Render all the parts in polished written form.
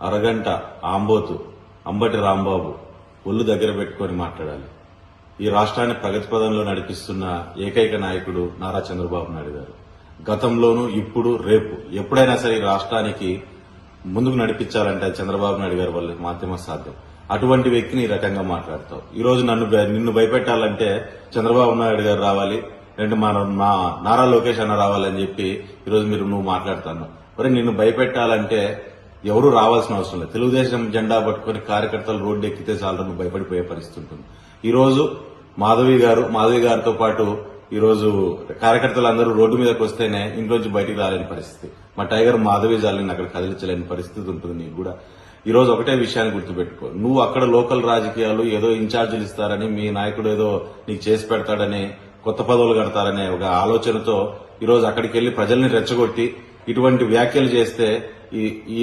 అరగంట ఆంబోతు అంబటి రాంబాబు ఒళ్ళు దగ్గర పెట్టుకొని మాట్లాడాలి. ఈ రాష్ట్రాన్ని ప్రగతి పదంలో నడిపిస్తున్న ఏకైక నాయకుడు నారా చంద్రబాబు నాయుడు గారు. గతంలోనూ ఇప్పుడు రేపు ఎప్పుడైనా సరే ఈ రాష్ట్రానికి ముందుకు నడిపించాలంటే చంద్రబాబు నాయుడు గారి వల్ల మాత్రమే సాధ్యం. అటువంటి వ్యక్తిని ఈ రకంగా మాట్లాడతావు. ఈ రోజు నిన్ను భయపెట్టాలంటే చంద్రబాబు నాయుడు గారు రావాలి, రెండు మా నారా లోకేష్ అన్న రావాలని చెప్పి ఈరోజు నువ్వు మాట్లాడుతున్నావు. మరి నిన్ను భయపెట్టాలంటే ఎవరూ రావాల్సిన అవసరం లేదు. తెలుగుదేశం జెండా పట్టుకుని కార్యకర్తలు రోడ్డు ఎక్కితే చాలు నువ్వు భయపడిపోయే పరిస్థితి ఉంటుంది. ఈ రోజు మాధవి గారితో పాటు ఈ రోజు కార్యకర్తలందరూ రోడ్డు మీదకి వస్తేనే ఇంట్లోంచి బయటికి రాలేని పరిస్థితి. మా టైగర్ మాధవి జాలిని అక్కడ కదిలించలేని పరిస్థితి ఉంటుంది నీకు కూడా. ఈ రోజు ఒకటే విషయాన్ని గుర్తుపెట్టుకో, నువ్వు అక్కడ లోకల్ రాజకీయాలు ఏదో ఇన్ఛార్జీలు ఇస్తారని, మీ నాయకుడు ఏదో నీకు చేసి పెడతాడని, కొత్త పదవులు కడతారనే ఒక ఆలోచనతో ఈ రోజు అక్కడికి వెళ్లి ప్రజల్ని రెచ్చగొట్టి ఇటువంటి వ్యాఖ్యలు చేస్తే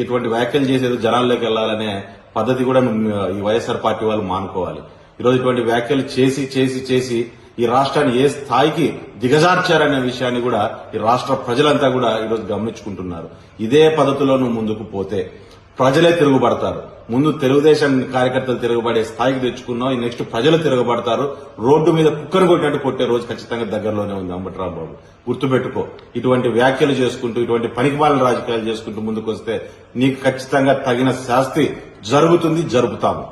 ఇటువంటి వ్యాఖ్యలు చేసేది జనాల్లోకి వెళ్లాలనే పద్ధతి కూడా ఈ వైఎస్ఆర్ పార్టీ వాళ్ళు మానుకోవాలి. ఈరోజు ఇటువంటి వ్యాఖ్యలు చేసి చేసి చేసి ఈ రాష్ట్రాన్ని ఏ స్థాయికి దిగజార్చారనే విషయాన్ని కూడా ఈ రాష్ట్ర ప్రజలంతా కూడా ఈరోజు గమనించుకుంటున్నారు. ఇదే పద్ధతిలో నువ్వు ముందుకు పోతే ప్రజలే తిరుగుబడతారు. ముందు తెలుగుదేశం కార్యకర్తలు తిరగబడే స్థాయికి తెచ్చుకున్నావు, నెక్స్ట్ ప్రజలు తిరగబడతారు. రోడ్డు మీద కుక్కను కొట్టినట్టు కొట్టే రోజు ఖచ్చితంగా దగ్గరలోనే ఉంది అంబటి రాంబాబు. గుర్తుపెట్టుకో, ఇటువంటి వ్యాఖ్యలు చేసుకుంటూ ఇటువంటి పనికిమాలిన రాజకీయాలు చేసుకుంటూ ముందుకు వస్తే నీకు ఖచ్చితంగా తగిన శాస్తి జరుగుతుంది, జరుపుతాము.